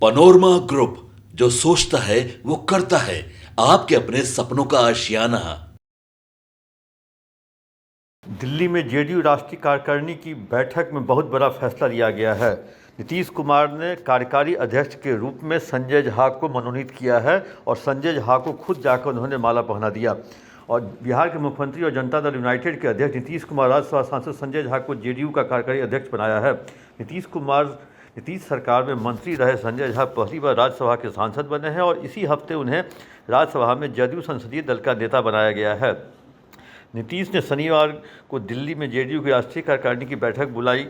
Panorama group, जो सोचता है वो करता है। आपके अपने सपनों का आशियाना। दिल्ली में जेडीयू राष्ट्रीय कार्यकारिणी की बैठक में बहुत बड़ा फैसला लिया गया है। नीतीश कुमार ने कार्यकारी अध्यक्ष के रूप में संजय झा को मनोनीत किया है और संजय झा को खुद जाकर उन्होंने माला पहना दिया। और बिहार के मुख्यमंत्री और जनता दल यूनाइटेड के अध्यक्ष नीतीश कुमार राज्यसभा सांसद संजय झा को जेडीयू का कार्यकारी अध्यक्ष बनाया है। नीतीश सरकार में मंत्री रहे संजय झा पहली बार राज्यसभा के सांसद बने हैं और इसी हफ्ते उन्हें राज्यसभा में जदयू संसदीय दल का नेता बनाया गया है। नीतीश ने शनिवार को दिल्ली में जेडीयू की राष्ट्रीय कार्यकारिणी की बैठक बुलाई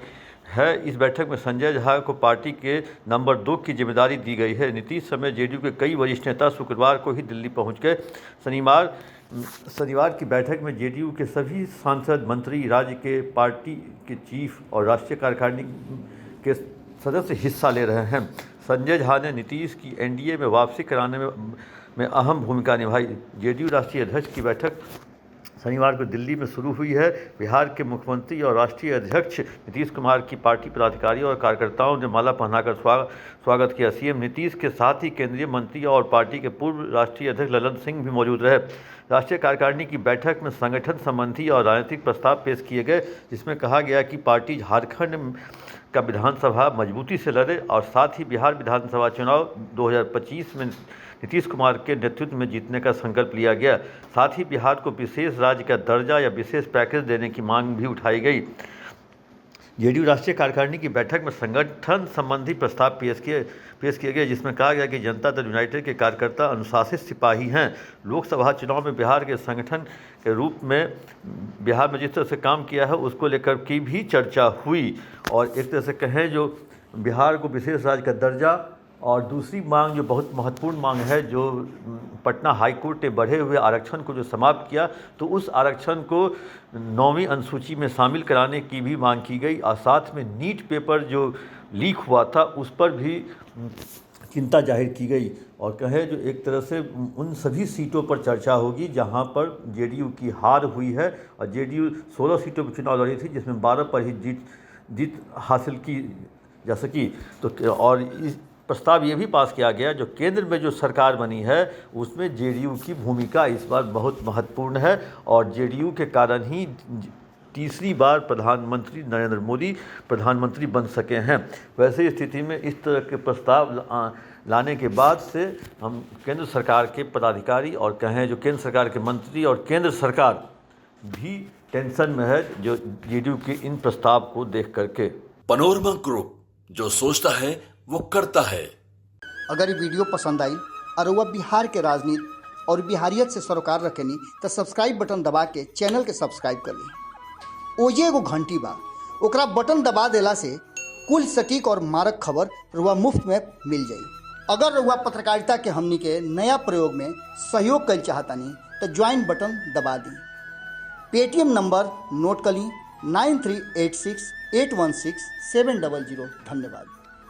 है। इस बैठक में संजय झा को पार्टी के नंबर 2 की जिम्मेदारी दी गई है। नीतीश समेत जेडीयू के कई वरिष्ठ नेता शुक्रवार को ही दिल्ली पहुंच गए। शनिवार की बैठक में जेडीयू के सभी सांसद, मंत्री, राज्य के पार्टी के चीफ और राष्ट्रीय कार्यकारिणी के सदस्य हिस्सा ले रहे हैं। संजय झा ने नीतीश की एनडीए में वापसी कराने में अहम भूमिका निभाई। जेडीयू राष्ट्रीय अध्यक्ष की बैठक शनिवार को दिल्ली में शुरू हुई है। बिहार के मुख्यमंत्री और राष्ट्रीय अध्यक्ष नीतीश कुमार की पार्टी पदाधिकारियों और कार्यकर्ताओं ने माला पहनाकर स्वागत किया। सीएम नीतीश के साथ ही केंद्रीय मंत्री और पार्टी के पूर्व राष्ट्रीय अध्यक्ष ललन सिंह भी मौजूद रहे। राष्ट्रीय कार्यकारिणी की बैठक में संगठन संबंधी और राजनीतिक प्रस्ताव पेश किए गए, जिसमें कहा गया कि पार्टी झारखंड का विधानसभा मजबूती से लड़े और साथ ही बिहार विधानसभा चुनाव 2025 में नीतीश कुमार के नेतृत्व में जीतने का संकल्प लिया गया। साथ ही बिहार को विशेष राज्य का दर्जा या विशेष पैकेज देने की मांग भी उठाई गई। जेडीयू राष्ट्रीय कार्यकारिणी की बैठक में संगठन संबंधी प्रस्ताव पेश किए गए, जिसमें कहा गया कि जनता दल यूनाइटेड के कार्यकर्ता अनुशासित सिपाही हैं। लोकसभा चुनाव में बिहार के संगठन के रूप में बिहार में जिस तरह से काम किया है उसको लेकर की भी चर्चा हुई। और एक तरह से कहें जो बिहार को विशेष राज्य का दर्जा, और दूसरी मांग जो बहुत महत्वपूर्ण मांग है, जो पटना हाईकोर्ट ने बढ़े हुए आरक्षण को जो समाप्त किया, तो उस आरक्षण को 9वीं अनुसूची में शामिल कराने की भी मांग की गई। और साथ में नीट पेपर जो लीक हुआ था उस पर भी चिंता जाहिर की गई। और कहें जो एक तरह से उन सभी सीटों पर चर्चा होगी जहां पर जेडीयू की हार हुई है। और जेडीयू 16 सीटों पर चुनाव लड़ी थी, जिसमें 12 पर ही जीत हासिल की जा सकी। तो और इस प्रस्ताव ये भी पास किया गया, जो केंद्र में जो सरकार बनी है उसमें जेडीयू की भूमिका इस बार बहुत महत्वपूर्ण है। और जेडीयू के कारण ही तीसरी बार प्रधानमंत्री नरेंद्र मोदी प्रधानमंत्री बन सके हैं। वैसे स्थिति में इस तरह के प्रस्ताव लाने के बाद से हम केंद्र सरकार के पदाधिकारी और कहें जो केंद्र सरकार के मंत्री और केंद्र सरकार भी टेंशन में है, जो जेडीयू के इन प्रस्ताव को देख करके। पनोरमा ग्रुप, जो सोचता है वो करता है। अगर ये वीडियो पसंद आई और वह बिहार के राजनीति और बिहारियत से सरोकार रखेनी तो सब्सक्राइब बटन दबा के चैनल के सब्सक्राइब कर ली। ओजे एगो घंटी बा, ओकरा बटन दबा देला से कुल सटीक और मारक खबर रुआ मुफ्त में मिल जाई। अगर रुआ पत्रकारिता के हमनी के नया प्रयोग में सहयोग कर चाहतानी तो ज्वाइन बटन दबा दी। पेटीएम नंबर नोट कर ली 9386816700। धन्यवाद।